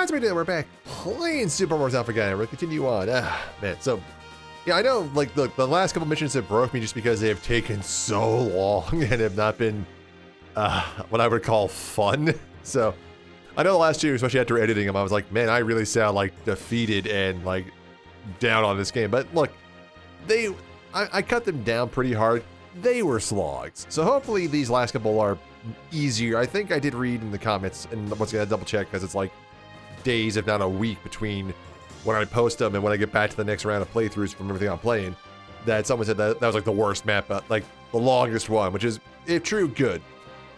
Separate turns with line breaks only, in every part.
as we do, we're back playing Super Wars Alpha Gaiden. We'll continue on. Man, so yeah, I know like the last couple missions have broke me just because they have taken so long and have not been what I would call fun. So I know the last two, especially after editing them, I was like, man, I really sound like defeated and like down on this game. But look, I cut them down pretty hard. They were slogs. So hopefully these last couple are easier. I think I did read in the comments, and once again, I double check because it's like days, if not a week, between when I post them and when I get back to the next round of playthroughs from everything I'm playing, that someone said that was like the worst map, like the longest one, which is, if true, good.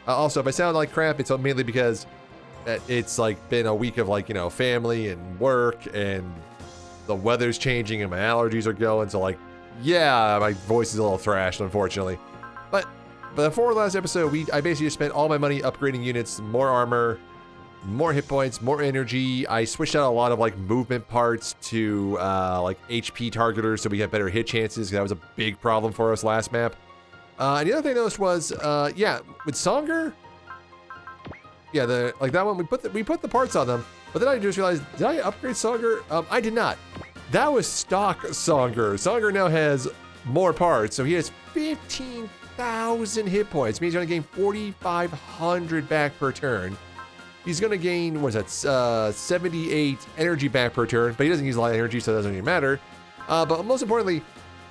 Also, if I sound like crap, it's mainly because it's like been a week of like, you know, family and work, and the weather's changing and my allergies are going, so like, yeah, my voice is a little thrashed, unfortunately. But before the last episode, I basically just spent all my money upgrading units, more armor, more hit points, more energy. I switched out a lot of like movement parts to like HP targeters so we have better hit chances. That was a big problem for us last map. And the other thing I noticed was, yeah, with Songer, yeah, that one, we put the parts on them, but then I just realized, did I upgrade Songer? I did not. That was stock Songer. Songer now has more parts, so he has 15,000 hit points. Means he's gonna gain 4,500 back per turn. He's gonna gain, what is that, 78 energy back per turn, but he doesn't use a lot of energy, so it doesn't even matter. But most importantly,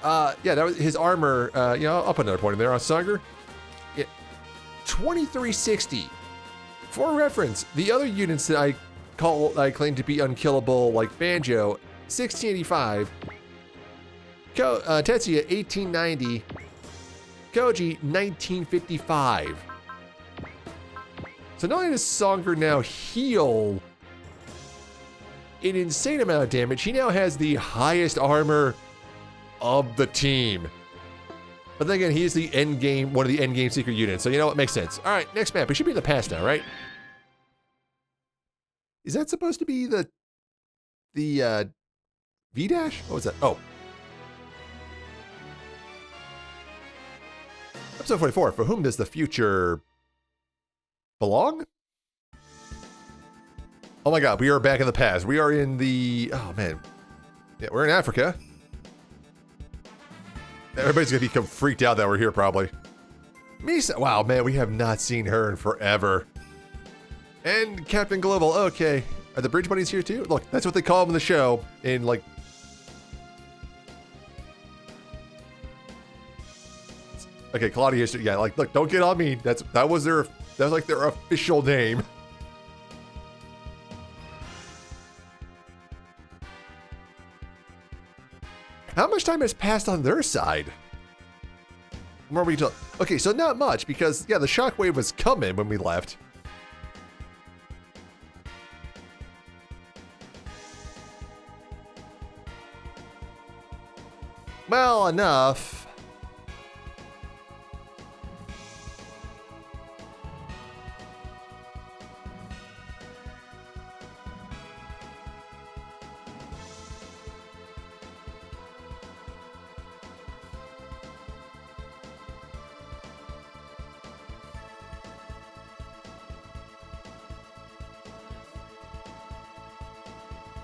yeah, that was his armor. You know, I'll put another point in there on Songer. 2360. For reference, the other units that I claim to be unkillable, like Banjo, 1685, Tetsuya 1890, Koji 1955. So not only does Songer now heal an insane amount of damage, he now has the highest armor of the team. But then again, he's the end game, one of the end game secret units. So you know what, makes sense. All right, next map. We should be in the past now, right? Is that supposed to be the V-dash? What was that? Oh. Episode 44, for whom does the future belong? Oh my god, we are back in the past. We are in the, oh man. Yeah, we're in Africa. Everybody's gonna become freaked out that we're here probably. Misa, wow man, we have not seen her in forever. And Captain Global, okay. Are the bridge buddies here too? Look, that's what they call them in the show. In like, okay, Claudius, yeah, like, look, don't get on me. That was like their official name. How much time has passed on their side? More we took. Okay, so not much because yeah, the shockwave was coming when we left. Well, enough.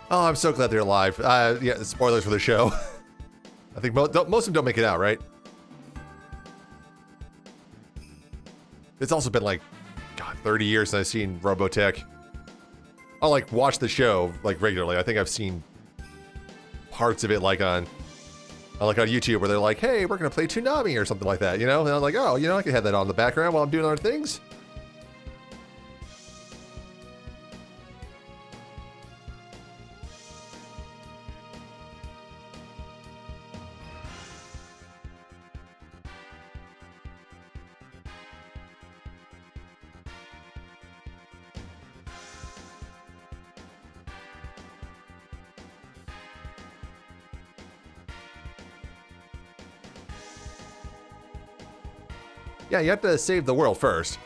Oh, I'm so glad they're alive. Yeah, spoilers for the show. I think most of them don't make it out, right? It's also been like, God, 30 years since I've seen Robotech. I'll like watch the show like regularly. I think I've seen parts of it like on YouTube where they're like, hey, we're gonna play Toonami or something like that, you know? And I'm like, oh, you know, I can have that on in the background while I'm doing other things. Yeah, you have to save the world first.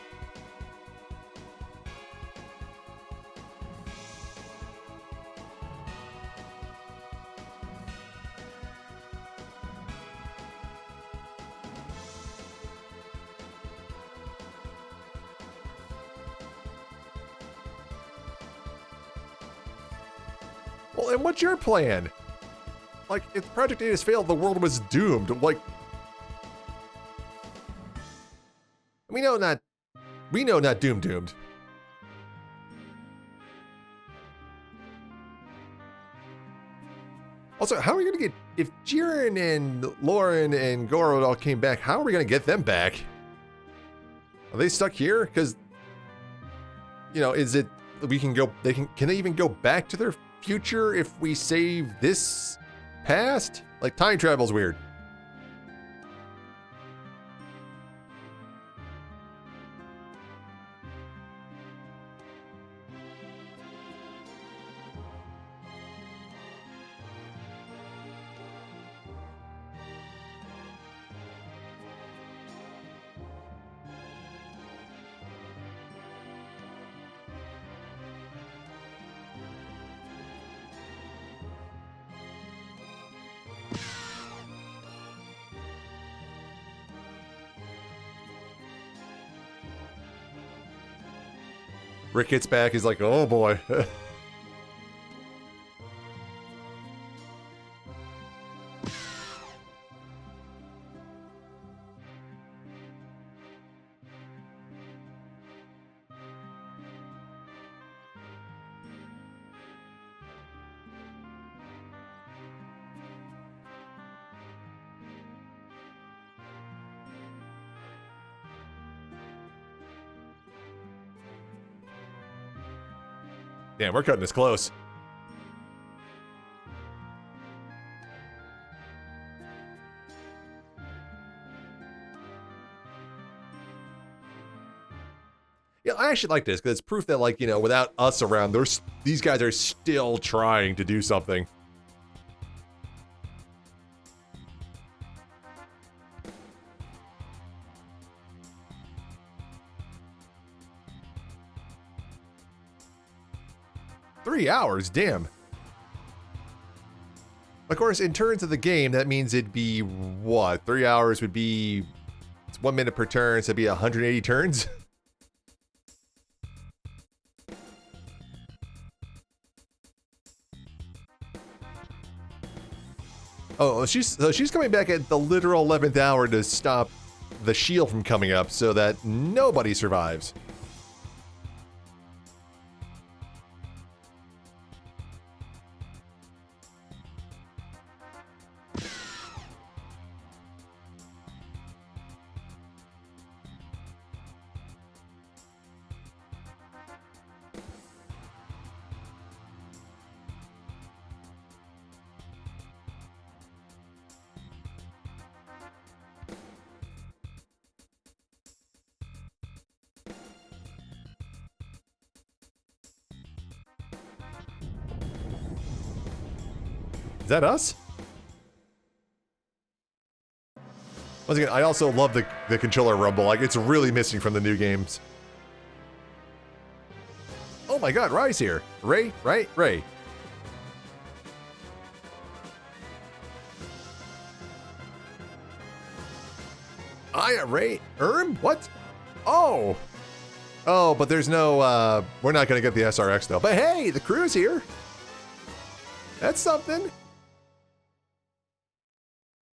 Well, and what's your plan? Like, if Project Aegis failed, the world was doomed. Like, we know not doomed. Also, how are we gonna get, if Jiren and Lauren and Goro all came back, how are we gonna get them back? Are they stuck here? Because, you know, is it, we can go, can they even go back to their future if we save this past? Like, time travel's weird. Rick gets back, he's like, oh boy. Damn, we're cutting this close. Yeah, I actually like this because it's proof that, like, you know, without us around, these guys are still trying to do something. Hours, damn. Of course, in terms of the game, that means it'd be what? 3 hours would be, it's 1 minute per turn, so it'd be 180 turns. Oh, she's coming back at the literal 11th hour to stop the shield from coming up so that nobody survives. Is that us? Once again, I also love the controller rumble. Like, it's really missing from the new games. Oh my god, Rai's here. Ray, right? Ray. Ray? What? Oh! Oh, but there's no, we're not gonna get the SRX though. But hey, the crew's here! That's something.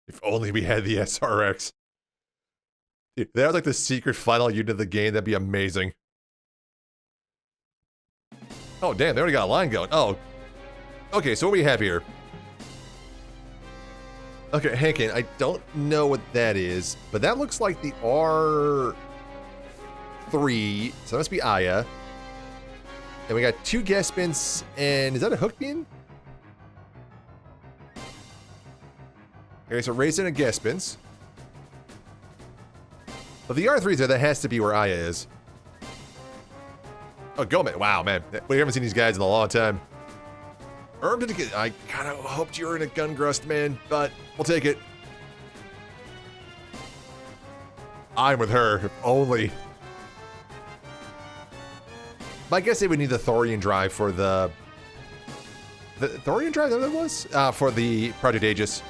If only we had the SRX. If that was like the secret final unit of the game, that'd be amazing. Oh, damn, they already got a line going. Oh. Okay, so what do we have here? Okay, Hankin, I don't know what that is, but that looks like the R3, so that must be Aya. And we got 2 Gespins, and is that a hook beam? Okay, so Raisin and Gespins. But the R3's there, that has to be where Aya is. Oh, Gomez. Wow, man. We haven't seen these guys in a long time. I kind of hoped you were in a gun grust, man, but we'll take it. I'm with her, if only. But I guess they would need the Thorian drive for the Thorian drive, that was? For the Project Aegis.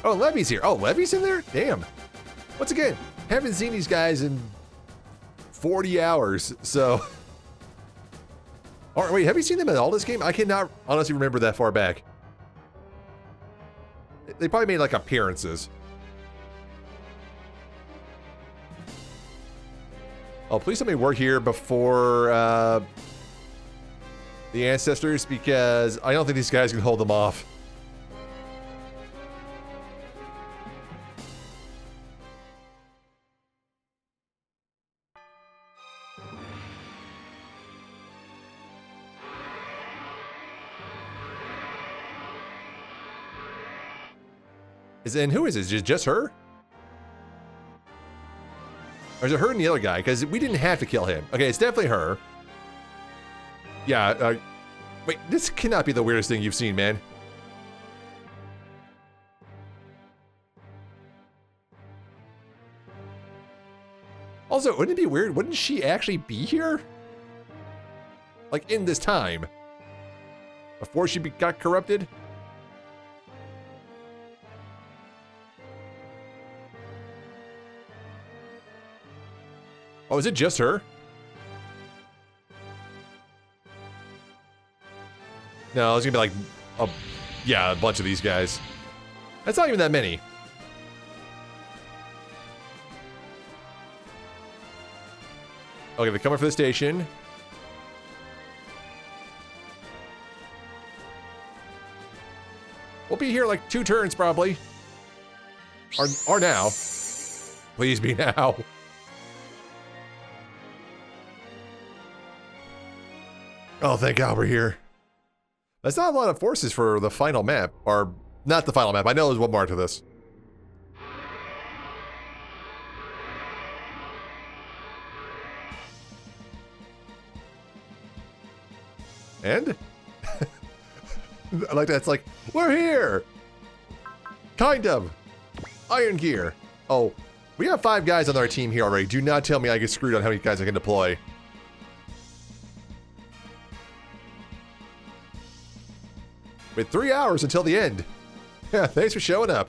Oh, Levy's here. Oh, Levy's in there? Damn. Once again, haven't seen these guys in 40 hours, so... All right, wait, have you seen them at all this game? I cannot honestly remember that far back. They probably made like appearances. Oh, please let me work here before the ancestors, because I don't think these guys can hold them off. And who is it? Is it just her? Or is it her and the other guy? Because we didn't have to kill him. Okay, it's definitely her. Yeah, wait, this cannot be the weirdest thing you've seen, man. Also, wouldn't it be weird? Wouldn't she actually be here? Like, in this time? Before she got corrupted? Oh, is it just her? No, it's gonna be like, yeah, a bunch of these guys. That's not even that many. Okay, they're coming for the station. We'll be here like 2 turns probably. Or now. Please be now. Oh, thank God we're here. That's not a lot of forces for the final map. Or, not the final map. I know there's one more to this. And? I like that. It's like, we're here! Kind of. Iron Gear. Oh, we have 5 guys on our team here already. Do not tell me I get screwed on how many guys I can deploy. With 3 hours until the end. Yeah, thanks for showing up.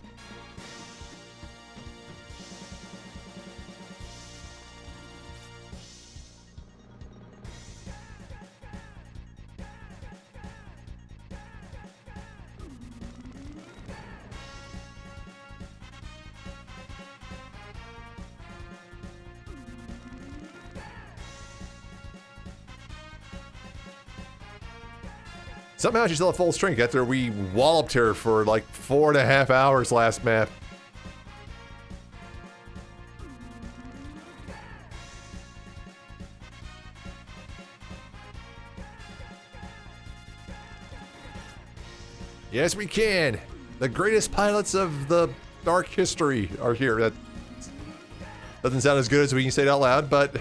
Somehow she's still at full strength after we walloped her for like 4.5 hours last map. Yes, we can. The greatest pilots of the dark history are here. That doesn't sound as good as we can say it out loud, but...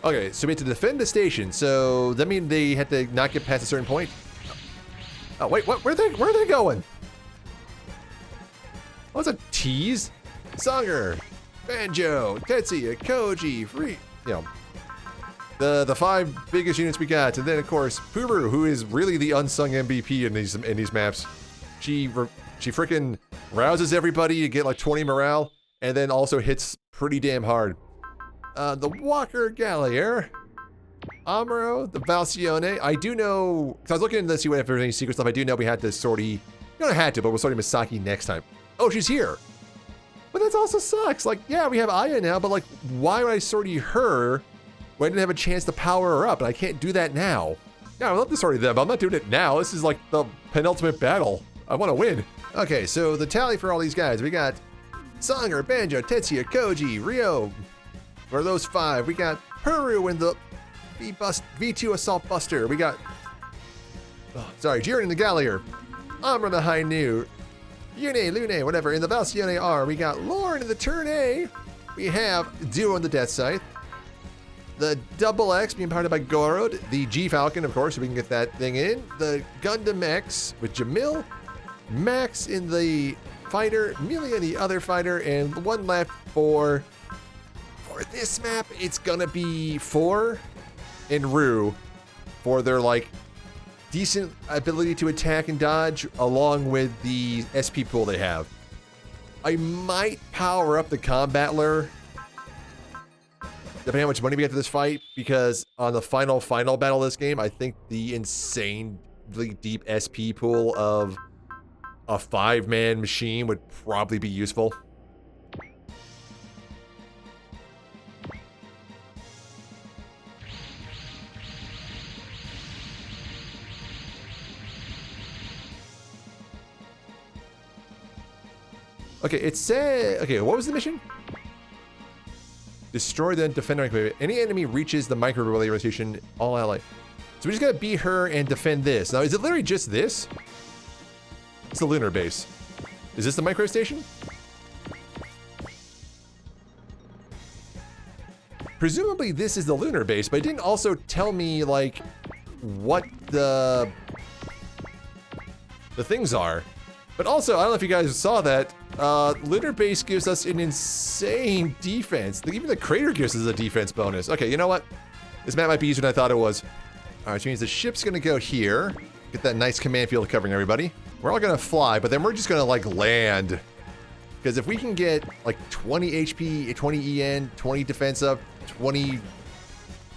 Okay, so we have to defend the station, so that means they had to not get past a certain point? Oh, wait, what? Where are they going? Oh, it's a tease? Songer, Banjo, Tetsuya, Koji, Free, you know, the 5 biggest units we got, and then of course Puru, who is really the unsung MVP in these maps. She freaking rouses everybody to get like 20 morale, and then also hits pretty damn hard. The Walker Gallier, Amuro, the Valcione. I do know, because I was looking to see if there's any secret stuff. I do know we had to sortie, not had to, but we'll sortie Misaki next time. Oh, she's here. But that also sucks. Like, yeah, we have Aya now, but like, why would I sortie her when I didn't have a chance to power her up? And I can't do that now. Yeah, I'd love to sortie them, but I'm not doing it now. This is like the penultimate battle. I want to win. Okay, so the tally for all these guys. We got Songer, Banjo, Tetsuya, Koji, Ryo. For those 5, we got Puru in the V2 Assault Buster. We got, Jiren in the Gallier, Amra the High New, Yune, Lune, whatever, in the Valcione R. We got Lauren in the Turn A. We have Duo in the Death Scythe. The Double X being powered by Gorod. The G Falcon, of course, so we can get that thing in. The Gundam X with Jamil. Max in the fighter, Melia in the other fighter, and one left for this map. It's gonna be 4 and Rue for their like decent ability to attack and dodge along with the SP pool they have. I might power up the combat lure depending on how much money we get to this fight, because on the final battle of this game, I think the insanely deep SP pool of a 5-man machine would probably be useful. Okay, it said, okay, what was the mission? Destroy the defender. Any enemy reaches the micro relay rotation, all ally. So we just gotta beat her and defend this. Now, is it literally just this? It's the lunar base. Is this the micro station? Presumably this is the lunar base, but it didn't also tell me, like, what the things are. But also, I don't know if you guys saw that, lunar base gives us an insane defense. Even the crater gives us a defense bonus. Okay, you know what? This map might be easier than I thought it was. All right, which means the ship's gonna go here. Get that nice command field covering everybody. We're all gonna fly, but then we're just gonna like land. Because if we can get like 20 HP, 20 EN, 20 defense up, 20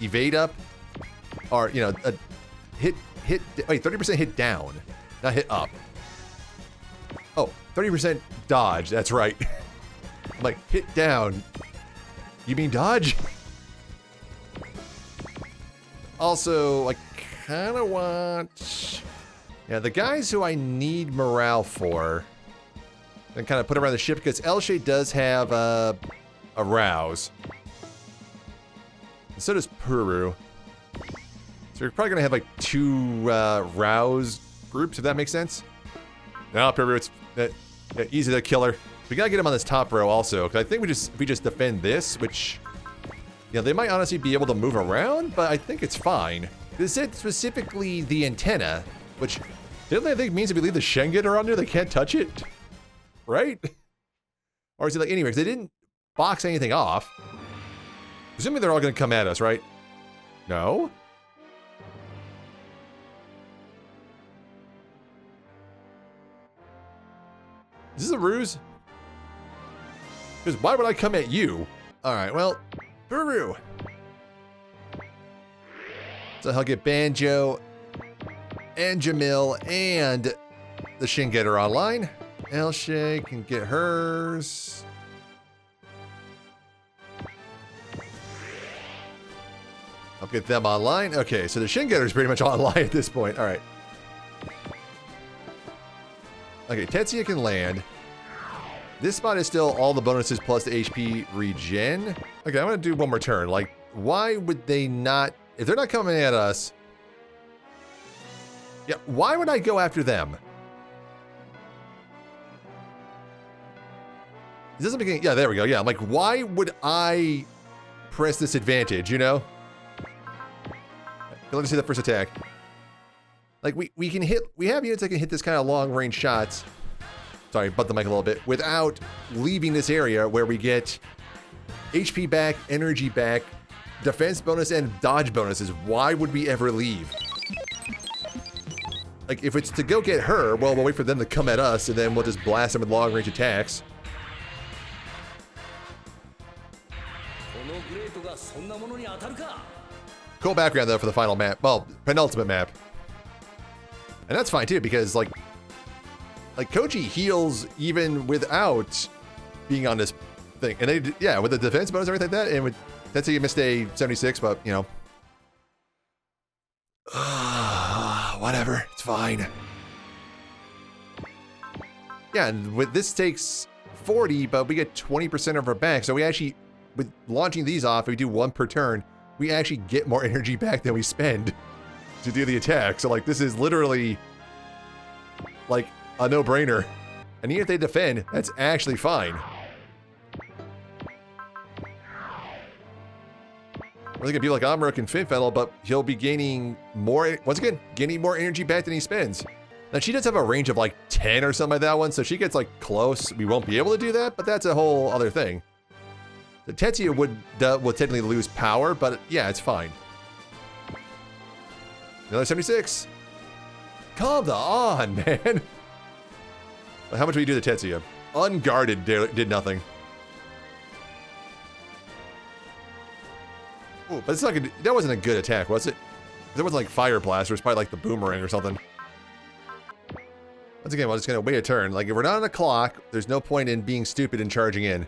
evade up, or, you know, wait, 30% hit down, not hit up. Oh, 30% dodge, that's right. I'm like, hit down. You mean dodge? Also, I kind of want... Yeah, the guys who I need morale for, and kind of put around the ship, because Elshay does have a rouse. And so does Puru. So we're probably going to have like 2 rouse groups, if that makes sense. No, Puru, it's easy to kill her. We gotta get him on this top row also, because I think if we just defend this, which, you know, they might honestly be able to move around, but I think it's fine. This is specifically the antenna, which didn't I think means if we leave the Shengetter on there, they can't touch it, right? Or is it like, anyway, because they didn't box anything off. Presumably they're all gonna come at us, right? No? Is this a ruse? Because why would I come at you? Alright, well, Buru. So I'll get Banjo and Jamil and the Shingetter online. Elshay can get hers. I'll get them online. Okay, so the Shingetter's pretty much online at this point. Alright. Okay, Tetsuya can land. This spot is still all the bonuses plus the HP regen. Okay, I'm gonna do one more turn. Like, why would they not... If they're not coming at us... Yeah, why would I go after them? It doesn't make any... Yeah, there we go. Yeah, I'm like, why would I press this advantage, you know? Let me see the first attack. Like, we can hit... We have units that can hit this kind of long-range shots. Sorry, butt the mic a little bit. Without leaving this area where we get HP back, energy back, defense bonus, and dodge bonuses. Why would we ever leave? Like, if it's to go get her, well, we'll wait for them to come at us, and then we'll just blast them with long-range attacks. Cool background, though, for the final map. Well, penultimate map. And that's fine, too, because, like Koji heals even without being on this thing. And they, yeah, with the defense bonus and everything like that, and with, that's how you missed a 76, but, you know. Whatever, it's fine. Yeah, and with this takes 40, but we get 20% of our back. So we actually, with launching these off, if we do 1 per turn, we actually get more energy back than we spend to do the attack. So, like, this is literally, like, a no-brainer. And even if they defend, that's actually fine. We're gonna be like Amarok and Finfettle, but he'll be gaining more, once again, gaining more energy back than he spends. Now, she does have a range of like 10 or something like that one, so she gets like close. We won't be able to do that, but that's a whole other thing. The Tetsuya would technically lose power, but yeah, it's fine. Another 76. Come on, man. How much do we do to Tetsuya? Unguarded did nothing. Ooh, but it's not good. That wasn't a good attack, was it? There wasn't like Fire Blast, or it's probably like the Boomerang or something. Once again, we're just gonna wait a turn. Like, if we're not on a clock, there's no point in being stupid and charging in.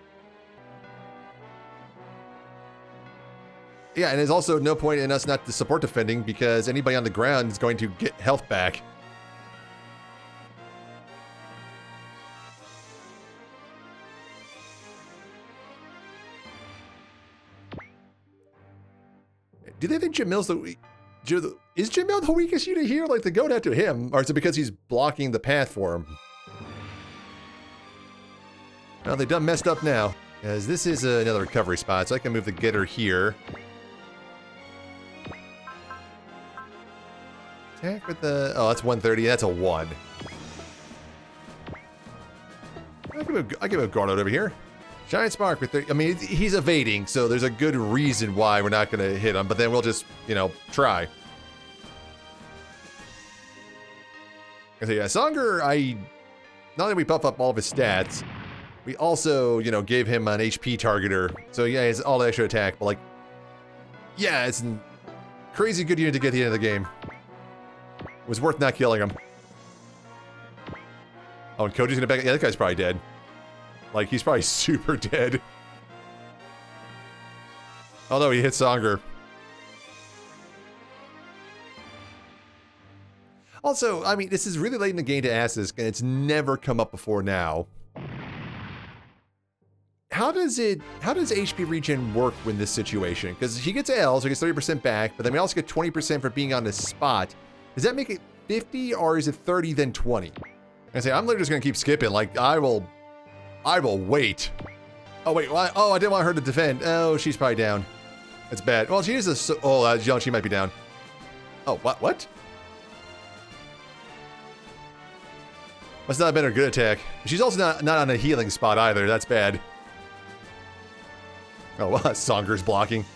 Yeah, and there's also no point in us not to support defending because anybody on the ground is going to get health back. Do they think Jamil's is Jamil the weakest unit here? Like, they're going after him, or is it because he's blocking the path for him? Well, they done messed up now, as this is another recovery spot, so I can move the getter here. Attack with the... Oh, that's 130. That's a 1. I'll give a Garnet over here. Giant Spark with 30. I mean, he's evading, so there's a good reason why we're not going to hit him, but then we'll just, you know, try. So yeah, Songer, not only we buff up all of his stats, we also, you know, gave him an HP targeter. So yeah, it's all the extra attack, but like, yeah, it's a crazy good unit to get to the end of the game. It was worth not killing him. Oh, and Koji's gonna back. Yeah, that guy's probably dead. Like, he's probably super dead. Oh no, he hit Songer. Also, I mean, this is really late in the game to ask this, and it's never come up before now. How does HP regen work in this situation? Because he gets L, so he gets 30% back, but then we also get 20% for being on the spot. Does that make it 50, or is it 30 then 20? I say, I'm literally just gonna keep skipping. Like, I will wait. Oh wait, oh, I didn't want her to defend. Oh, she's probably down. That's bad. Well, she is a, oh, she might be down. Oh, what? Must not have been a good attack. She's also not on a healing spot either. That's bad. Oh, well, Songer's blocking.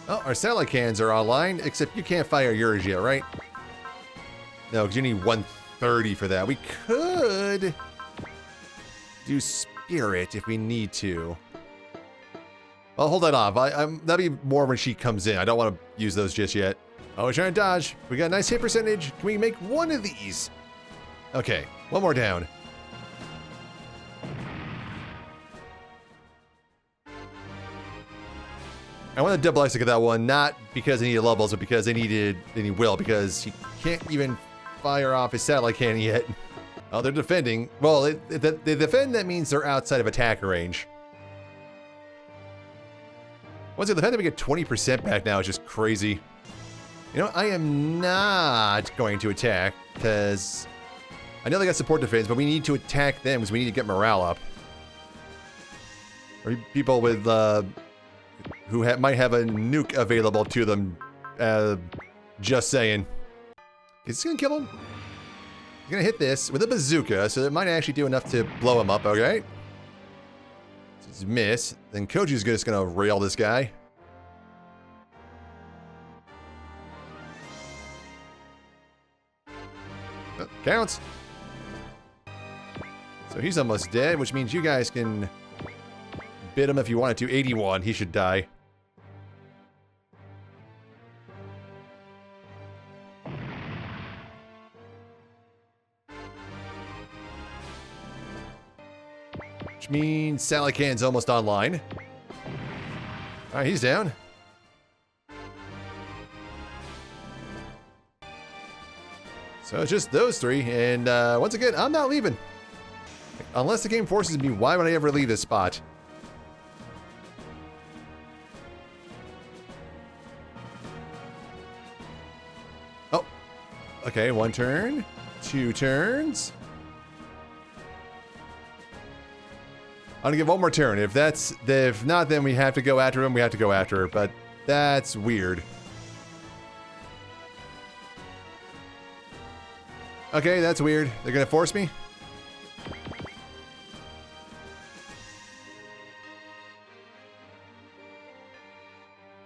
Oh, our satellite cannons are online, except you can't fire yours yet, right? No, because you need 130 for that. We could do Spirit if we need to. I'll hold that off. That'll be more when she comes in. I don't want to use those just yet. Oh, we're trying to dodge. We got a nice hit percentage. Can we make one of these? Okay, one more down. I want to double execute that one, not because they needed levels, but because they need will, because he can't even fire off his satellite cannon yet. Oh, they're defending. Well, they defend, that means they're outside of attack range. Once they defend, we get 20% back now. It's just crazy. You know, I am not going to attack, because I know they got support defense, but we need to attack them because we need to get morale up. Or people with, who might have a nuke available to them. Just saying. Is this gonna kill him? He's gonna hit this with a bazooka, so it might actually do enough to blow him up, okay? It's a miss. Then Koji's just gonna rail this guy. Oh, counts. So he's almost dead, which means you guys can bid him if you wanted to. 81, he should die. Which means Sally Can's almost online. Alright, he's down. So it's just those three, and once again, I'm not leaving. Unless the game forces me, why would I ever leave this spot? Oh, okay, 1 turn, 2 turns. I'm gonna give 1 more turn. If not, then we have to go after him. We have to go after her, but that's weird. Okay, that's weird. They're gonna force me.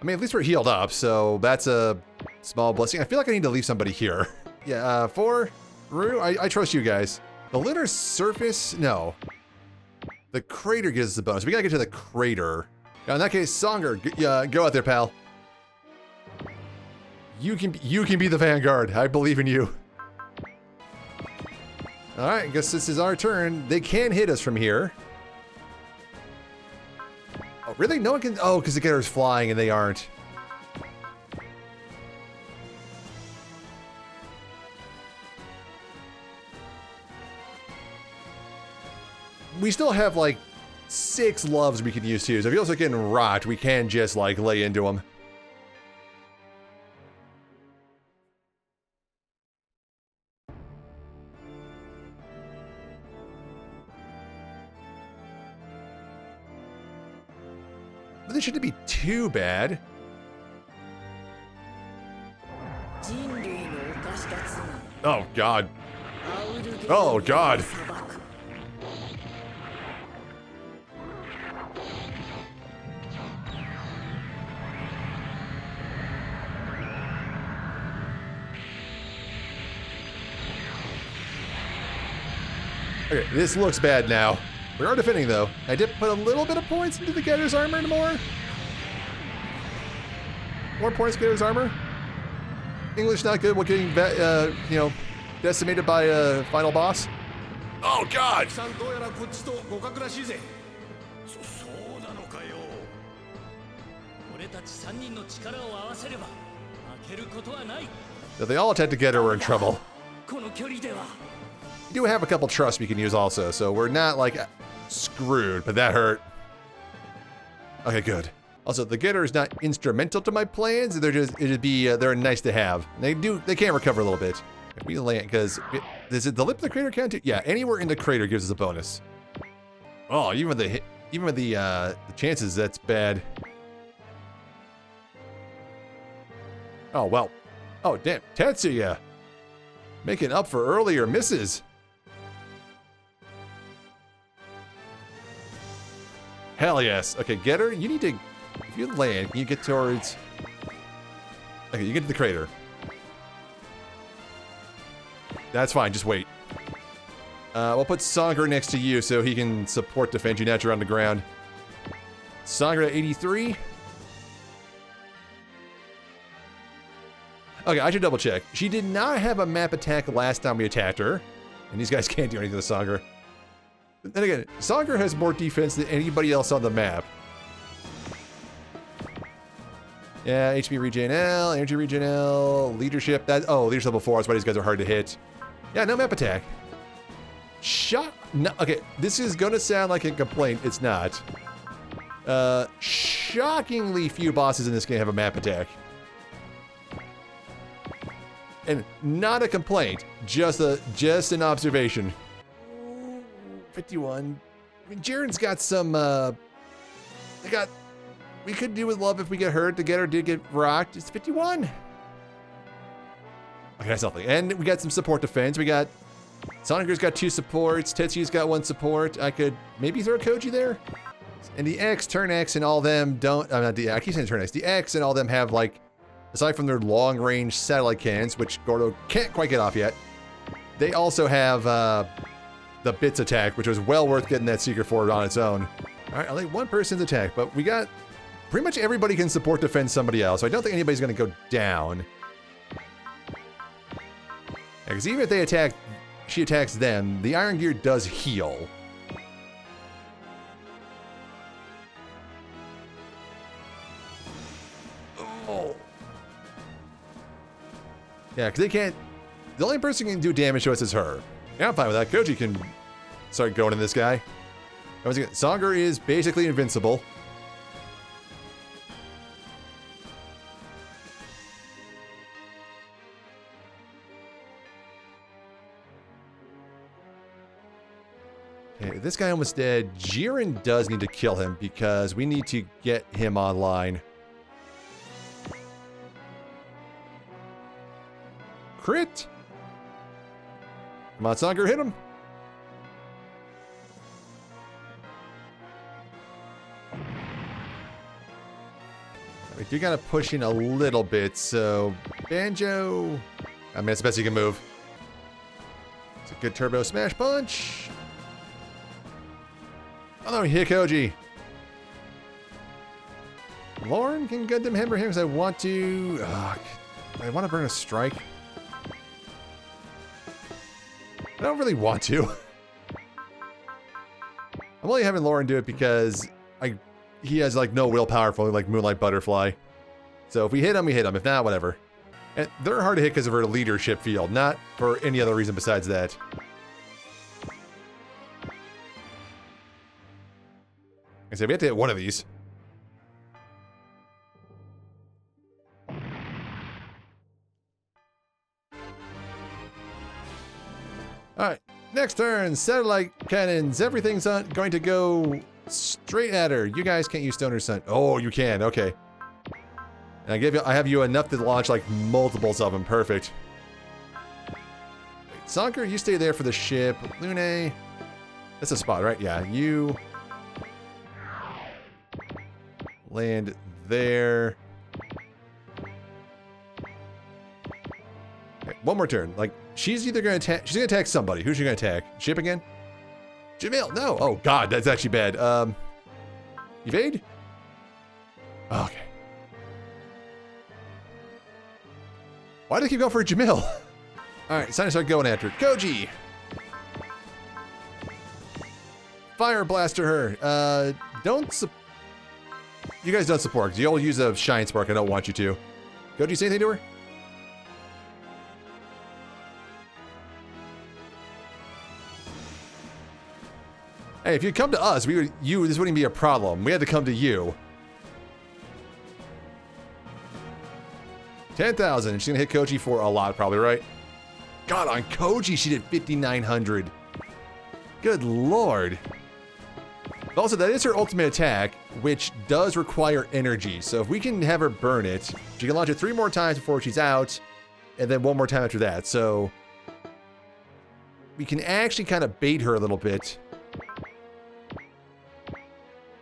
I mean, at least we're healed up, so that's a small blessing. I feel like I need to leave somebody here. Yeah, 4. Rue, I trust you guys. The lunar surface? No. The crater gives us the bonus. We gotta get to the crater. Now, in that case, Songer, go out there, pal. You can be the vanguard. I believe in you. All right, I guess this is our turn. They can hit us from here. Oh, really? No one can. Oh, because the Getter's flying and they aren't. We still have like 6 loves we can use too. So if he also getting rocked, we can just like lay into him. But this shouldn't be too bad. Oh God. Oh God. Okay, this looks bad now. We are defending though. I did put a little bit of points into the Getter's armor and more. More points, Getter's armor. English not good. What getting, you know, decimated by a final boss. Oh God! If they all attack together, we're in trouble. We do have a couple trusts we can use also, so we're not like screwed, but that hurt. Okay, good. Also, the Getter is not instrumental to my plans. They're just, they're nice to have. They can recover a little bit. If we land, because, is it the lip of the crater count too? Yeah, anywhere in the crater gives us a bonus. Oh, even with the chances, that's bad. Oh, well. Oh, damn, Tetsuya. Making up for earlier misses. Hell yes. Okay, Getter, you need to, if you land, you get towards, okay, you get to the crater. That's fine, just wait. We'll put Songer next to you so he can support defend you now that you're on the ground. Songer at 83. Okay, I should double check. She did not have a map attack last time we attacked her. And these guys can't do anything to Songer. Then again, Songer has more defense than anybody else on the map. Yeah, HP regen L, energy regen L, leadership. Leadership level 4. That's why these guys are hard to hit. Yeah, no map attack. No, okay, this is gonna sound like a complaint. It's not. Shockingly few bosses in this game have a map attack. And not a complaint, just an observation. 51. I mean, Jiren's got some, we could do with love if we get hurt. The Getter did get rocked. It's 51. Okay, that's nothing. And we got some support defense. We got, Songer's got 2 supports. Tetsuya's got 1 support. I could maybe throw Koji there. And the X, turn X, and all them don't, I keep saying turn X. The X and all them have like, aside from their long-range satellite cannons, which Gordo can't quite get off yet, they also have the Bits attack, which was well worth getting that Secret Forward on its own. All right, I like one person's attack, but we got pretty much everybody can support defend somebody else, so I don't think anybody's going to go down. Because even if they attack, she attacks them, the Iron Gear does heal. Oh. Yeah, because they can't, the only person who can do damage to us is her. Yeah, I'm fine with that. Koji can start going in this guy. Once again, Songer is basically invincible. Okay, this guy almost dead. Jiren does need to kill him because we need to get him online. Crit! Come on, Songer, hit him! We do gotta push in a little bit, so Banjo. I mean, it's the best you can move. It's a good turbo smash punch. Oh no, Hikoji. Lauren can get them hammer him because I want to. I want to burn a strike. I don't really want to. I'm only having Lauren do it because he has like no willpower for like Moonlight Butterfly. So if we hit him, we hit him. If not, whatever. And they're hard to hit because of her leadership field, not for any other reason besides that. I said we have to hit one of these. Alright, next turn, satellite cannons. Everything's going to go straight at her. You guys can't use Stoner Sun. Oh, you can, okay. And I have you enough to launch like multiples of them. Perfect. Wait, Sonker, you stay there for the ship. Lune, that's a spot, right? Yeah, you land there. Okay, one more turn. Like, she's either gonna attack. She's gonna attack somebody. Who's she gonna attack? Ship again? Jamil, no. Oh God, that's actually bad. Evade? Okay. Why do they keep going for Jamil? All right, it's time to start going after it. Koji! Fire blaster her. You guys don't support, because you'll use a Shine Spark. I don't want you to. Koji, say anything to her? Hey, if you'd come to us, this wouldn't be a problem. We had to come to you. 10,000. She's gonna hit Koji for a lot, probably, right? God, on Koji, she did 5,900. Good lord. But also, that is her ultimate attack, which does require energy. So if we can have her burn it, she can launch it 3 more times before she's out, and then 1 more time after that. So we can actually kind of bait her a little bit.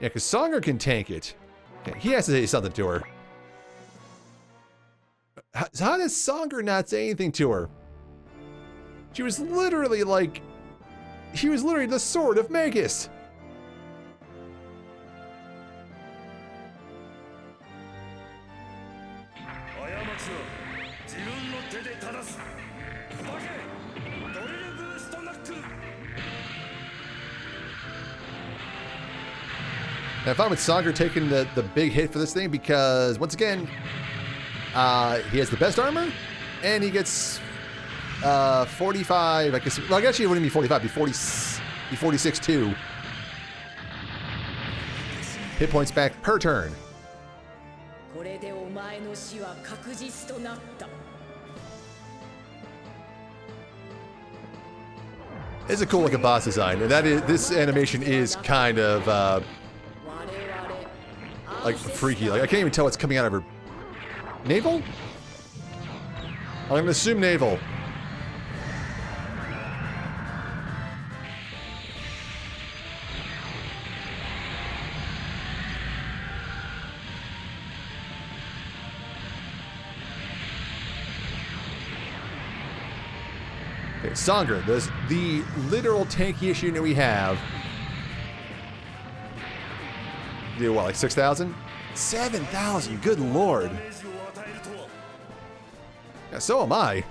Yeah, because Songer can tank it. Okay, he has to say something to her. How does Songer not say anything to her? She was literally like... She was literally the sword of Magus. Now, if I'm with Songer taking the big hit for this thing, because once again, he has the best armor, and he gets 45. I guess. Well, actually, it wouldn't be 45. It'd be 46 too. Hit points back per turn. It's a cool looking boss design, and this animation is kind of like freaky. Like I can't even tell what's coming out of her navel. I'm gonna assume navel. Okay, Songer, the literal tanky issue that we have. Do what, like 6,000? 7,000, good lord. Yeah, so am I.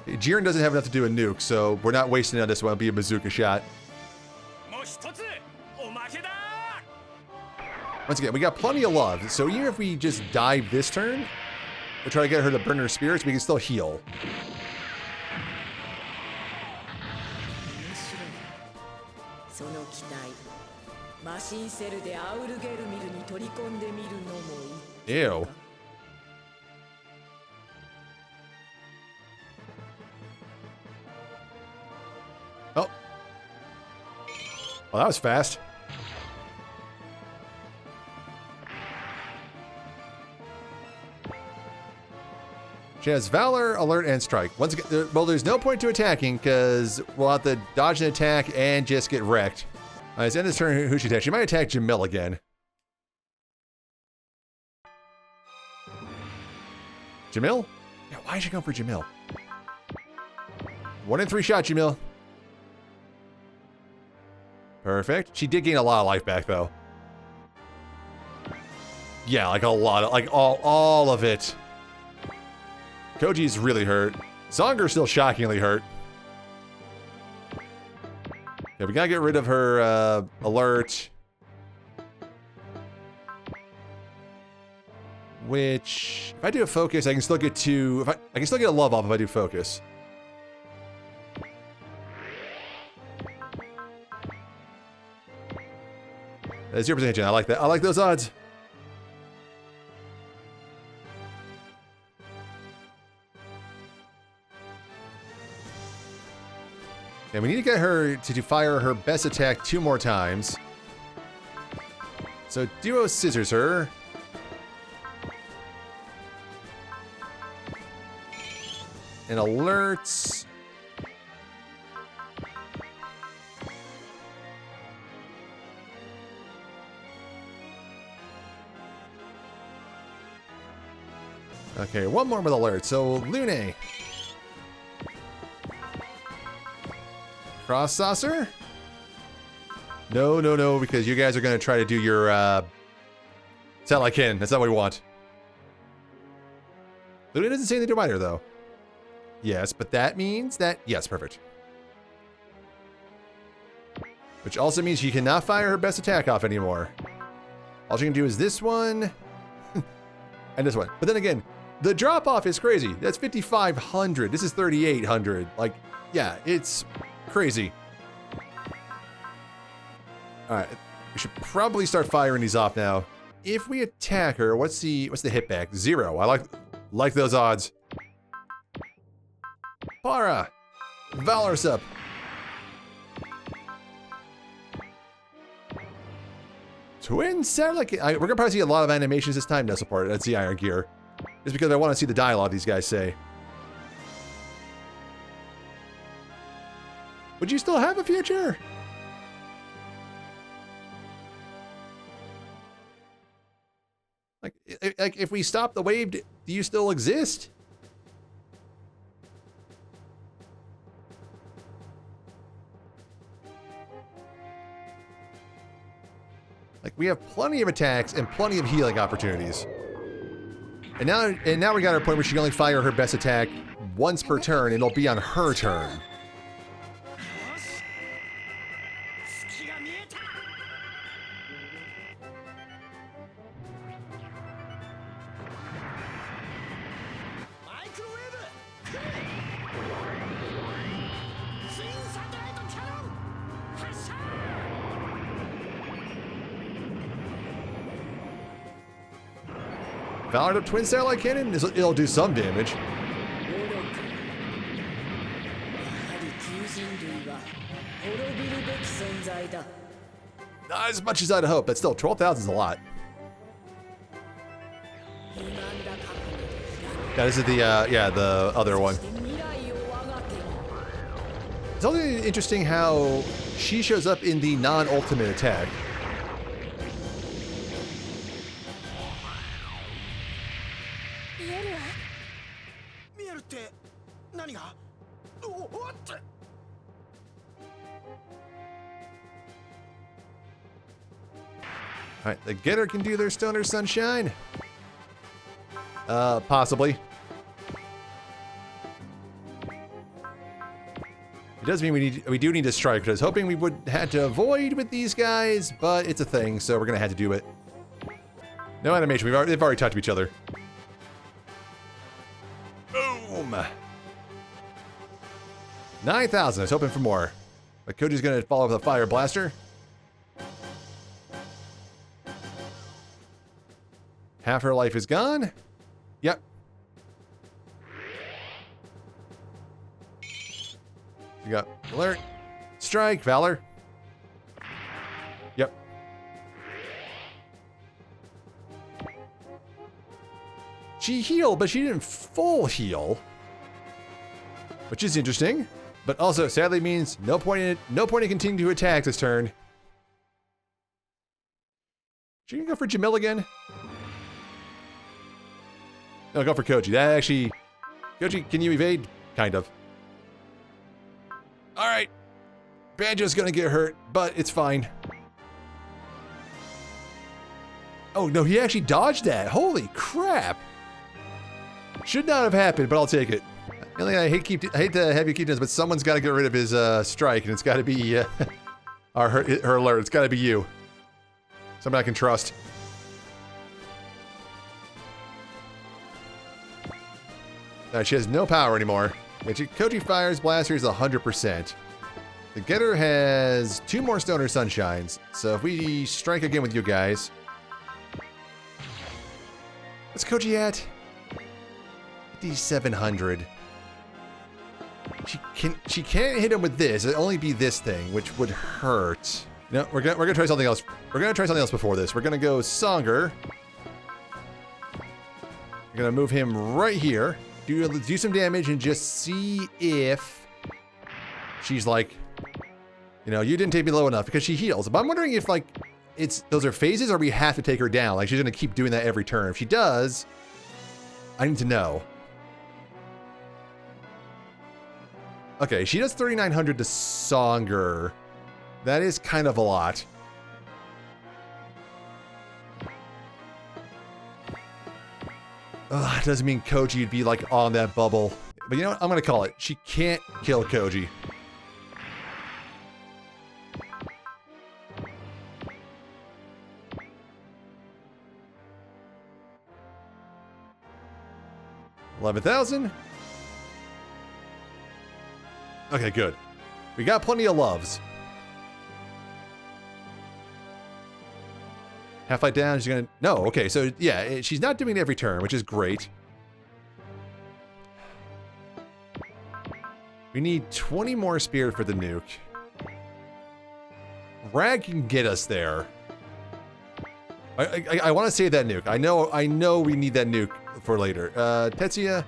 Jiren doesn't have enough to do a nuke, so we're not wasting it on this one. It'll be a bazooka shot. Once again, we got plenty of love, so even if we just dive this turn, we'll try to get her to burn her spirits, we can still heal. Ew. Oh. Well, that was fast. She has Valor, Alert, and Strike. Once again, well, there's no point to attacking because we'll have to dodge an attack and just get wrecked. Let's end this turn. Who she attack? She might attack Jamil again. Jamil? Yeah, why is she going for Jamil? 1 in 3 shot, Jamil. Perfect. She did gain a lot of life back, though. Yeah, like a lot of, like all of it. Koji's really hurt. Zonger's still shockingly hurt. Yeah, we gotta get rid of her alert. Which, if I do a focus, I can still get to, I can still get a love off if I do focus. That's 0% chance. I like that. I like those odds. And we need to get her to fire her best attack 2 more times. So duo scissors her. And alerts. Okay, 1 more with alert. So Lune. Cross saucer? No, no, no, because you guys are going to try to do your satellite cannon. That's not what we want. Lune doesn't say anything to either, though. Yes, but that means that... Yes, perfect. Which also means she cannot fire her best attack off anymore. All she can do is this one. And this one. But then again, the drop-off is crazy. That's 5,500. This is 3,800. Like, yeah, it's crazy. Alright, we should probably start firing these off now. If we attack her, what's the hit back? 0. I like those odds. Para! Valor's up. Twin satellite. We're gonna probably see a lot of animations this time, no support. That's the Iron Gear. Just because I want to see the dialogue these guys say. Would you still have a future? Like if we stop the wave, do you still exist? Like we have plenty of attacks and plenty of healing opportunities. And now we got our point where she can only fire her best attack once per turn, and it'll be on her turn. Powered up twin satellite cannon, it'll do some damage. Not as much as I'd hope, but still, 12,000 is a lot. Yeah, this is the the other one. It's also interesting how she shows up in the non-ultimate attack. Alright, the Getter can do their Stoner Sunshine. Possibly. It does mean we do need to strike, because I was hoping we would have to avoid with these guys, but it's a thing, so we're gonna have to do it. No animation, they've already talked to each other. Boom! 9,000, I was hoping for more. But Koji's gonna follow up with a Fire Blaster. Half her life is gone. Yep. You got Alert, Strike, Valor. Yep. She healed, but she didn't full heal. Which is interesting. But also, sadly, means no point in continuing to attack this turn. She can go for Jamil again. No, go for Koji. That actually... Koji, can you evade? Kind of. Alright. Banjo's gonna get hurt, but it's fine. Oh, no, he actually dodged that. Holy crap. Should not have happened, but I'll take it. I hate to have you keep this, but someone's got to get rid of his strike, and it's got to be her alert. It's got to be you. Somebody I can trust. She has no power anymore. Koji fires blasters 100%. The getter has 2 more Stoner Sunshines, so if we strike again with you guys... What's Koji at? 5,700. She can't hit him with this. It'll only be this thing, which would hurt. No, we're gonna try something else. We're gonna try something else before this. We're gonna go Songer. We're gonna move him right here. Do some damage and just see if she's like, you know, you didn't take me low enough, because she heals. But I'm wondering if like those are phases, or we have to take her down. Like she's gonna keep doing that every turn. If she does, I need to know. Okay, she does 3,900 to Songer. That is kind of a lot. Ugh, doesn't mean Koji would be like on that bubble. But you know what? I'm gonna call it. She can't kill Koji. $11,000. Okay, good. We got plenty of loves. Half-light down, she's gonna... No, okay, so yeah, she's not doing it every turn, which is great. We need 20 more spirit for the nuke. Rag can get us there. I want to save that nuke. I know we need that nuke for later. Tetsuya,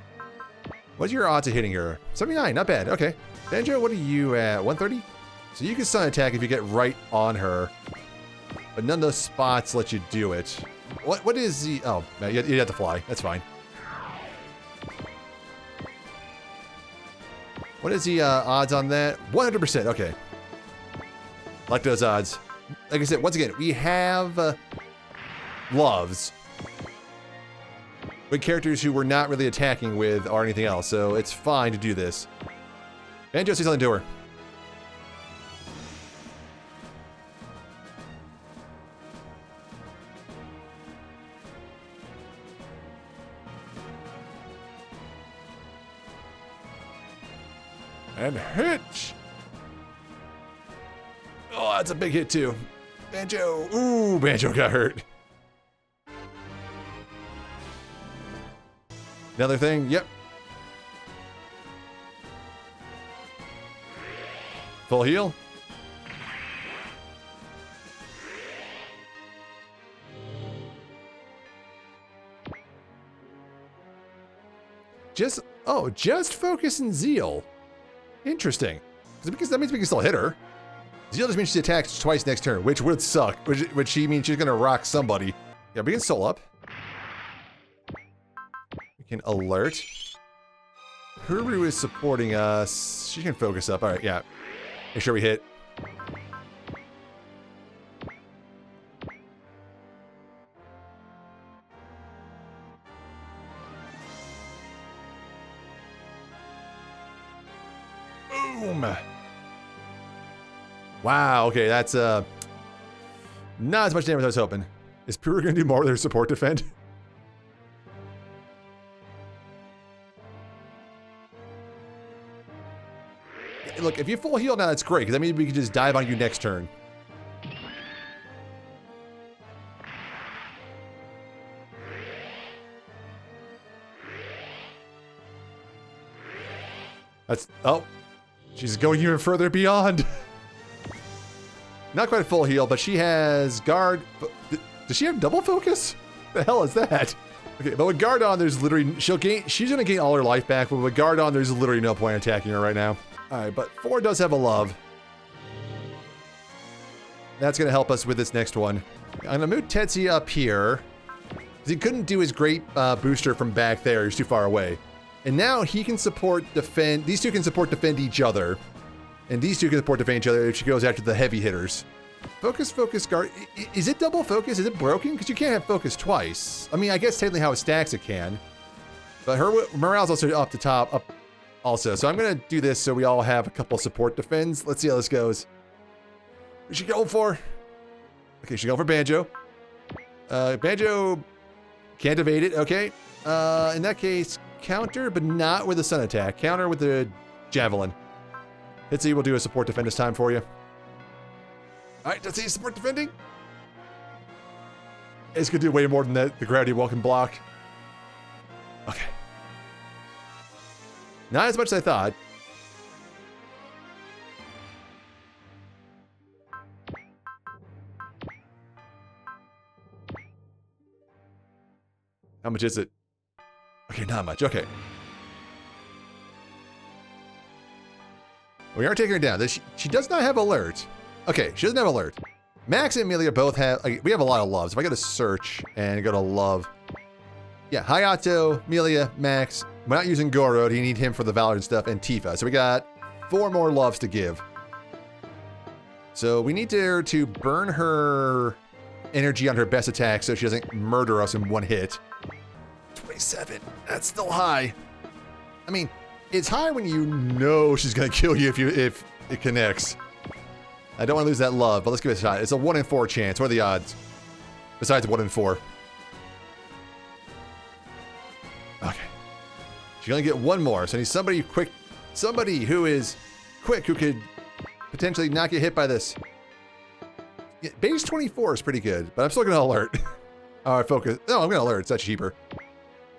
what's your odds of hitting her? 79, not bad, okay. Banjo, what are you at? 130? So you can stun attack if you get right on her. But none of those spots let you do it. What is the... Oh, man, you have to fly. That's fine. What is the odds on that? 100%, okay. Like those odds. Like I said, once again, we have loves. With characters who we're not really attacking with or anything else, so it's fine to do this. Banjo, say something to her. And hit! Oh, that's a big hit too. Banjo, ooh, Banjo got hurt. Another thing, yep. Full heal. Just focus and zeal. Interesting. Because that means we can still hit her. Zeal just means she attacks twice next turn, which would suck. Which she means she's gonna rock somebody. Yeah, we can soul up. We can alert. Huru is supporting us. She can focus up. Alright, yeah. Make sure we hit. Boom! Wow, okay, that's not as much damage as I was hoping. Is Pura gonna do more with her support defend? Look, if you full heal now, that's great, because that means we can just dive on you next turn. That's... Oh. She's going even further beyond. Not quite full heal, but she has guard... Does she have double focus? The hell is that? Okay, but with guard on, there's literally... She's gonna gain all her life back, but with guard on, there's literally no point in attacking her right now. Alright, but 4 does have a love. That's gonna help us with this next one. I'm gonna move Tetsuya up here. He couldn't do his great booster from back there. He's too far away. And now he can support defend. These two can support defend each other. And these two can support defend each other if she goes after the heavy hitters. Focus, focus, guard. Is it double focus? Is it broken? Because you can't have focus twice. I mean, I guess technically how it stacks it can. But her morale's also up the top, up also. So I'm going to do this so we all have a couple support defends. Let's see how this goes. Who's she going for? Okay, she's going for Banjo. Banjo can't evade it. Okay. In that case, counter, but not with the sun attack. Counter with the javelin. Let's see, we'll do a support defend this time for you. All right, let's see support defending. It's gonna do way more than that. The gravity welcome block. Okay. Not as much as I thought. How much is it? Okay, not much. Okay. We are taking her down. She does not have alert. Okay, she doesn't have alert. Max and Amelia both have... we have a lot of loves. If I go to search and go to love... Yeah, Hayato, Amelia, Max. We're not using Goro. You need him for the Valor and stuff, and Tifa. So we got 4 more loves to give. So we need her to burn her energy on her best attack so she doesn't murder us in one hit. 27. That's still high. I mean, it's high when you know she's gonna kill you if it connects. I don't want to lose that love, but let's give it a shot. It's a 1 in 4 chance. What are the odds? Besides 1 in 4. Okay. She's gonna get 1 more. So I need somebody quick, somebody who is quick, who could potentially not get hit by this. Yeah, base 24 is pretty good, but I'm still gonna alert. All right, focus. No, I'm gonna alert. It's not cheaper.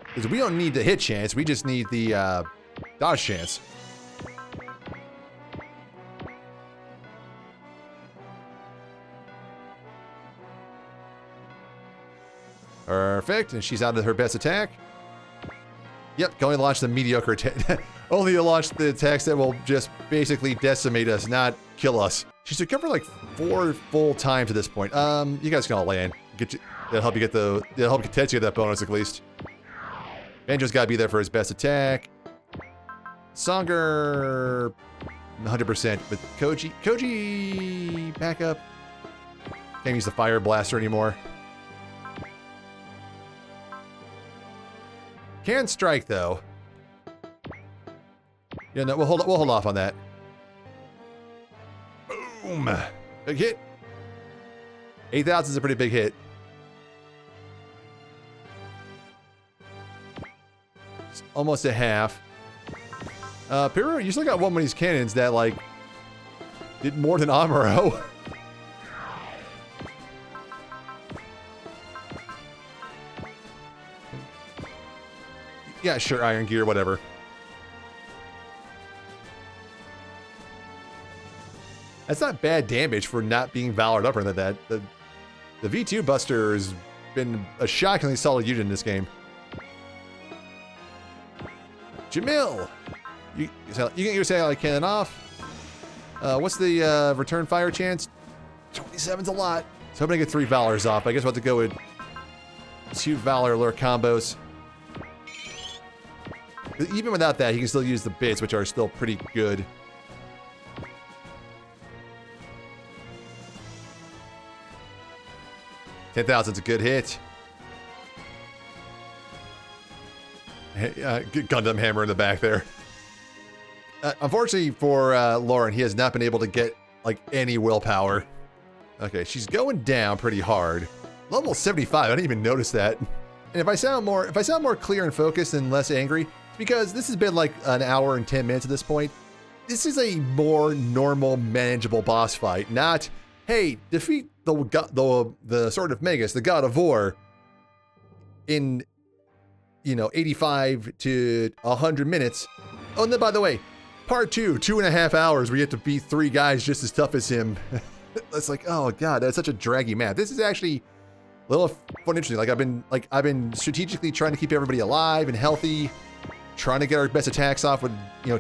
Because we don't need the hit chance. We just need the dodge chance. Perfect. And she's out of her best attack. Yep, can only launch the mediocre attack. Only launch the attacks that will just basically decimate us, not kill us. She's recovered like 4 full times at this point. You guys can all land. It'll help you get the. It'll help Tetsuya that bonus at least. Banjo's got to be there for his best attack. Songer, 100%. But Koji, back up. Can't use the fire blaster anymore. Can strike though. Yeah, no, we'll hold off on that. Boom, big hit. 8,000 is a pretty big hit. It's almost a half. Piru, you still got one of these cannons that like did more than Amuro. Yeah, sure, Iron Gear, whatever. That's not bad damage for not being Valored up or anything like that. The V2 Buster has been a shockingly solid unit in this game. Jamil! You get your satellite cannon off. What's the return fire chance? 27's a lot. So I'm gonna get 3 Valors off. I guess we'll have to go with 2 Valor lure combos. Even without that, he can still use the bits, which are still pretty good. $10,000's a good hit. Gundam hammer in the back there. Unfortunately for Lauren, he has not been able to get like any willpower. Okay, she's going down pretty hard. Level 75. I didn't even notice that. And if I sound more clear and focused and less angry, it's because this has been like an hour and 10 minutes at this point. This is a more normal, manageable boss fight. Not, hey, defeat the Sword of Magus, the God of War, in 85 to 100 minutes. Oh, and then by the way, part 2.5 hours, we get to beat 3 guys just as tough as him. It's like, oh god, that's such a draggy map. This is actually a little fun, interesting. I've been strategically trying to keep everybody alive and healthy, trying to get our best attacks off with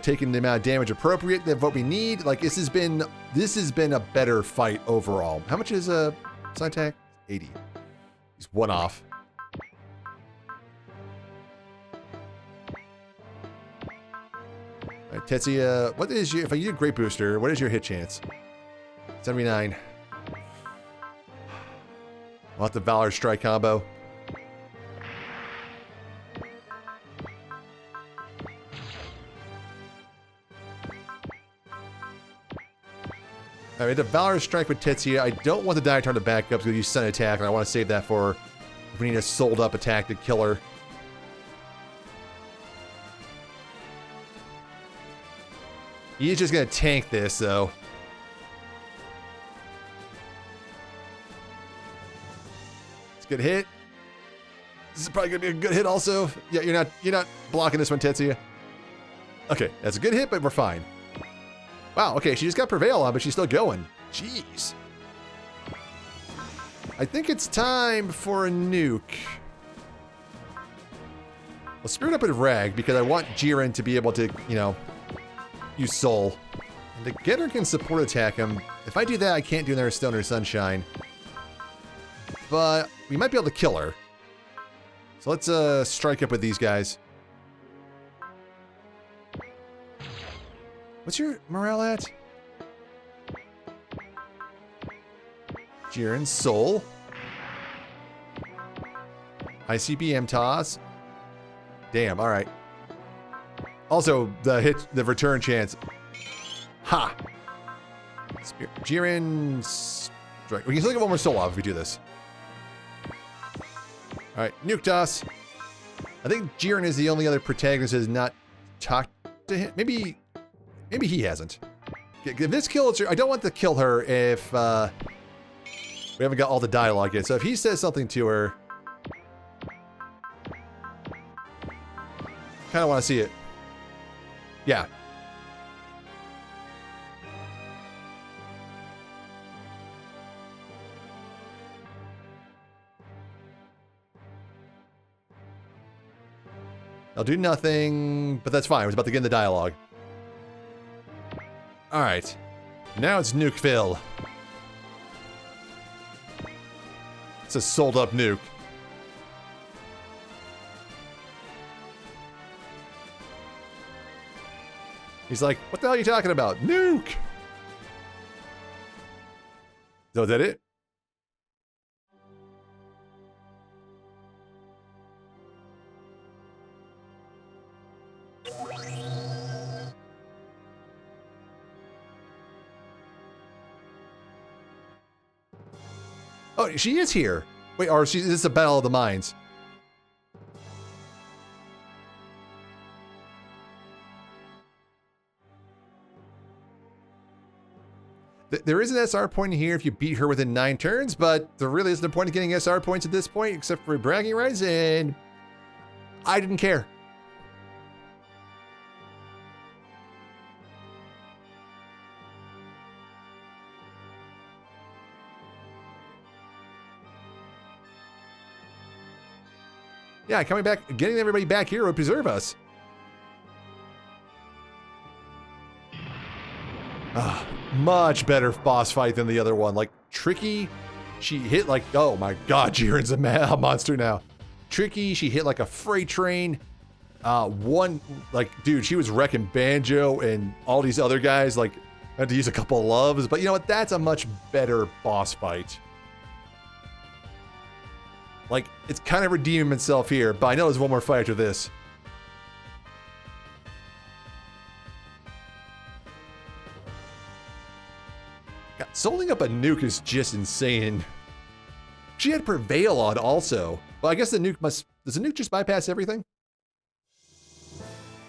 taking the amount of damage appropriate than what we need. Like this has been a better fight overall. How much is a side attack? 80. He's 1 off. Tetsuya, what is your, if I use a Great Booster, what is your hit chance? 79. I'll have the Valor Strike combo. Alright, the Valor Strike with Tetsuya. I don't want the Diatom to back up to use Sun Attack, and I want to save that for if we need a sold up attack to kill her. He's just going to tank this, though. It's a good hit. This is probably going to be a good hit also. Yeah, you're not blocking this one, Tetsuya. Okay, that's a good hit, but we're fine. Wow, okay, she just got Prevail on, but she's still going. Jeez. I think it's time for a nuke. I'll Spirit Up with Rag because I want Jiren to be able to, you know, use Soul. And the Getter can support attack him. If I do that, I can't do another Stone or Sunshine. But we might be able to kill her. So let's strike up with these guys. What's your morale at? Jiren, Soul. ICBM toss. Damn, alright. Also, the return chance. Ha! Jiren strike. We can still get one more Soul off if we do this. Alright, nuke toss. I think Jiren is the only other protagonist that has not talked to him. Maybe he hasn't. If this kills her, I don't want to kill her if we haven't got all the dialogue yet. So if he says something to her, kind of want to see it. Yeah. I'll do nothing, but that's fine. I was about to get in the dialogue. All right. Now it's Nukeville. It's a sold up nuke. He's like, what the hell are you talking about? Nuke! So is that it? Oh, she is here. Wait, or this is a Battle of the Minds. There is an SR point here if you beat her within 9 turns, but there really isn't a point of getting SR points at this point except for bragging rights, and I didn't care. Yeah, coming back, getting everybody back here would preserve us. Much better boss fight than the other one. Like, Tricky, she hit like, oh my god, Jiren's a monster now. Tricky, she hit like a freight train. Dude, she was wrecking Banjo and all these other guys. Like, I had to use a couple of loves, but you know what? That's a much better boss fight. Like, it's kind of redeeming itself here, but I know there's one more fight after this. God, soling up a nuke is just insane. She had Prevail on also. Well, I guess the nuke must... Does the nuke just bypass everything?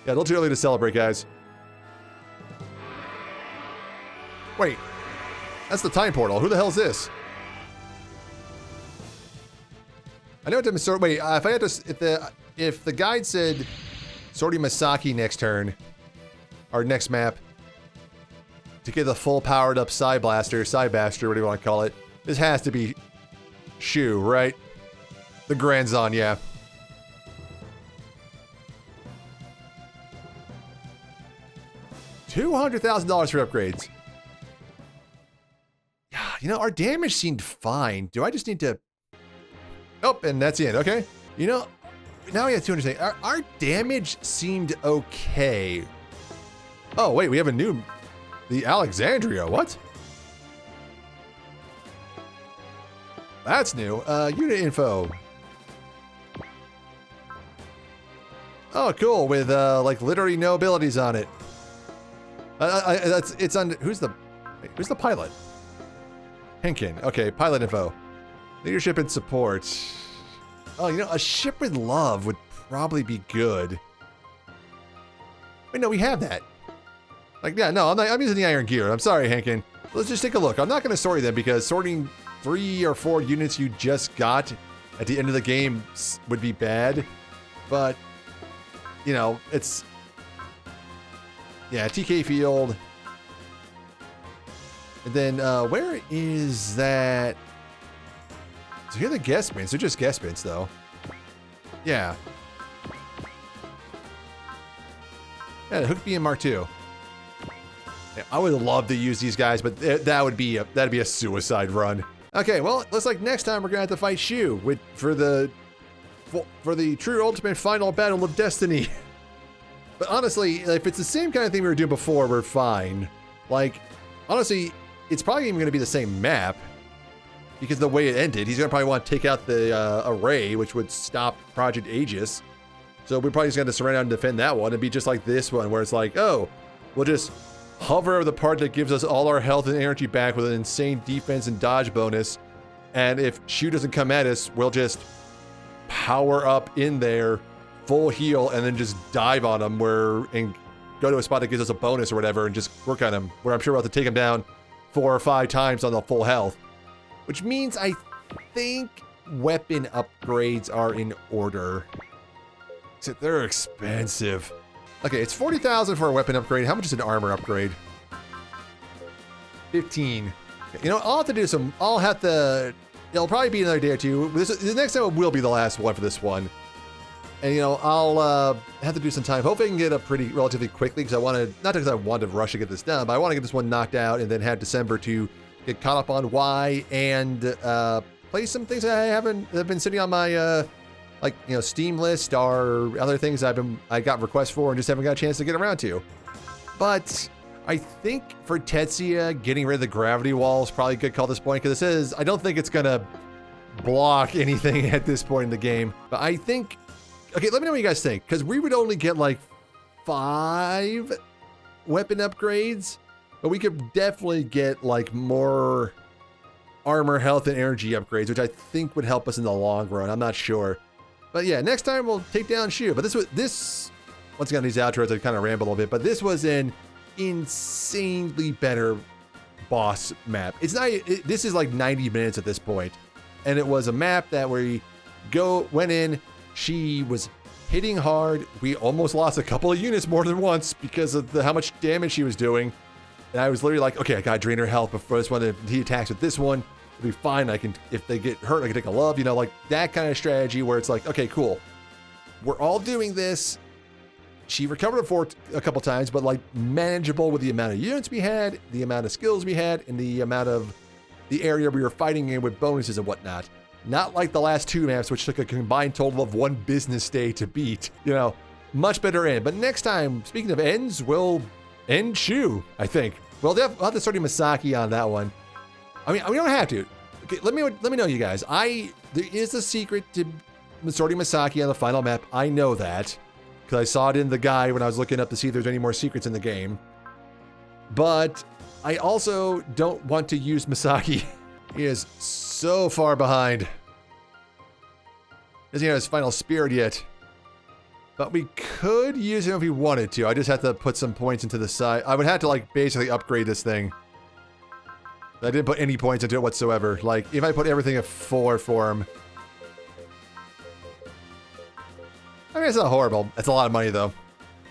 Yeah, a little too early to celebrate, guys. Wait. That's the time portal. Who the hell is this? I know it's a wait, if I had to, if the guide said Sorty Masaki next turn, or next map, to get the full powered up Psy Blaster, whatever you want to call it, this has to be Shu, right? The Grandzon, yeah. $200,000 for upgrades. Yeah, you know, our damage seemed fine. Do I just need to... Oh, and that's the end. Okay. You know, now we have 200. Our damage seemed okay. Oh, wait, we have a new... The Alexandria, what? That's new. Unit info. Oh, cool, with, like, literally no abilities on it. It's on... Who's the pilot? Henkin. Okay, pilot info. Leadership and support. Oh, you know, a ship with love would probably be good. Wait, no, we have that. Like, yeah, no, I'm using the iron gear. I'm sorry, Henkin. Let's just take a look. I'm not going to sort them because sorting 3 or 4 units you just got at the end of the game would be bad. But, you know, it's... Yeah, TK field. And then, where is that? So here are the guest mints. They're just guest mints, though. Yeah. Yeah, the Hook B and Mark II. Yeah, I would love to use these guys, but that'd be a suicide run. Okay, well, looks like next time we're gonna have to fight Shu for the true ultimate final battle of destiny. But honestly, if it's the same kind of thing we were doing before, we're fine. Like, honestly, it's probably even gonna be the same map because of the way it ended. He's gonna probably want to take out the array, which would stop Project Aegis. So we're probably just gonna surrender and defend that one and be just like this one, where it's like, oh, we'll just hover over the part that gives us all our health and energy back with an insane defense and dodge bonus. And if Shu doesn't come at us, we'll just power up in there, full heal, and then just dive on him and go to a spot that gives us a bonus or whatever and just work on him, where I'm sure we'll have to take him down 4 or 5 times on the full health. Which means I think weapon upgrades are in order. Except they're expensive. Okay, it's 40,000 for a weapon upgrade. How much is an armor upgrade? 15. You know, I'll have to do some... It'll probably be another day or two. The next time will be the last one for this one. And, you know, I'll have to do some time. Hopefully I can get up relatively quickly, because I want to... Not because I want to rush to get this done, but I want to get this one knocked out and then have December to get caught up on Y and play some things that have been sitting on my... like, you know, Steam list or other things I got requests for and just haven't got a chance to get around to. But I think for Tetsuya, getting rid of the gravity wall is probably a good call at this point, because I don't think it's gonna block anything at this point in the game. But I think, okay, let me know what you guys think, because we would only get like 5 weapon upgrades, but we could definitely get like more armor, health, and energy upgrades, which I think would help us in the long run. I'm not sure. But yeah, next time we'll take down Shu. But this once again, these outros I kind of ramble a bit, but this was an insanely better boss map. This is like 90 minutes at this point, and it was a map that we went in. She was hitting hard. We almost lost a couple of units more than once because of how much damage she was doing. And I was literally like, okay, I gotta drain her health before this one. If he attacks with this one, it'll be fine. If they get hurt, I can take a love, you know, like that kind of strategy where it's like, okay, cool. We're all doing this. She recovered a couple times, but like manageable with the amount of units we had, the amount of skills we had, and the amount of the area we were fighting in with bonuses and whatnot. Not like the last 2 maps, which took a combined total of 1 business day to beat. You know, much better end. But next time, speaking of ends, we'll end Shu, I think. We'll have to start Misaki on that one. I mean, we don't have to. Okay, let me know, you guys. There is a secret to sorting Misaki on the final map. I know that, because I saw it in the guide when I was looking up to see if there's any more secrets in the game. But I also don't want to use Misaki. He is so far behind. Doesn't have his final spirit yet. But we could use him if we wanted to. I just have to put some points into the side. I would have to like basically upgrade this thing. I didn't put any points into it whatsoever. Like, if I put everything at 4 for him. I mean, it's not horrible. It's a lot of money, though.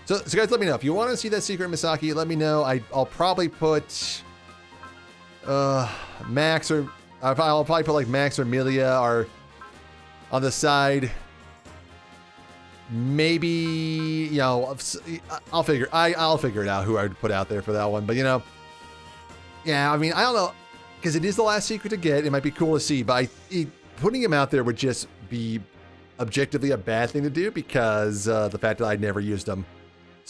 So guys, let me know. If you want to see that secret Misaki, let me know. I'll probably put... Max or... I'll probably put, like, Max or Amelia or on the side. Maybe, you know, I'll figure it out who I would put out there for that one. But, you know... Yeah, I mean, I don't know, because it is the last secret to get. It might be cool to see, but putting him out there would just be objectively a bad thing to do because the fact that I'd never used him.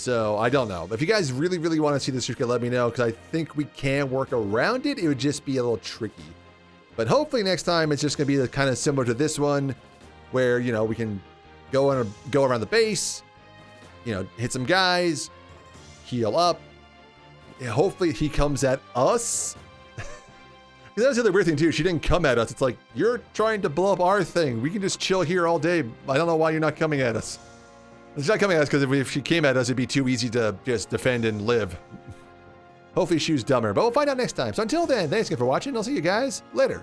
So I don't know. If you guys really, really want to see this trick, let me know, because I think we can work around it. It would just be a little tricky. But hopefully next time it's just going to be kind of similar to this one, where, you know, we can go around the base, you know, hit some guys, heal up. And hopefully he comes at us. That was the other weird thing too. She didn't come at us. It's like, you're trying to blow up our thing. We can just chill here all day. I don't know why you're not coming at us. She's not coming at us because if she came at us, it'd be too easy to just defend and live. Hopefully she was dumber, but we'll find out next time. So until then, thanks again for watching. I'll see you guys later.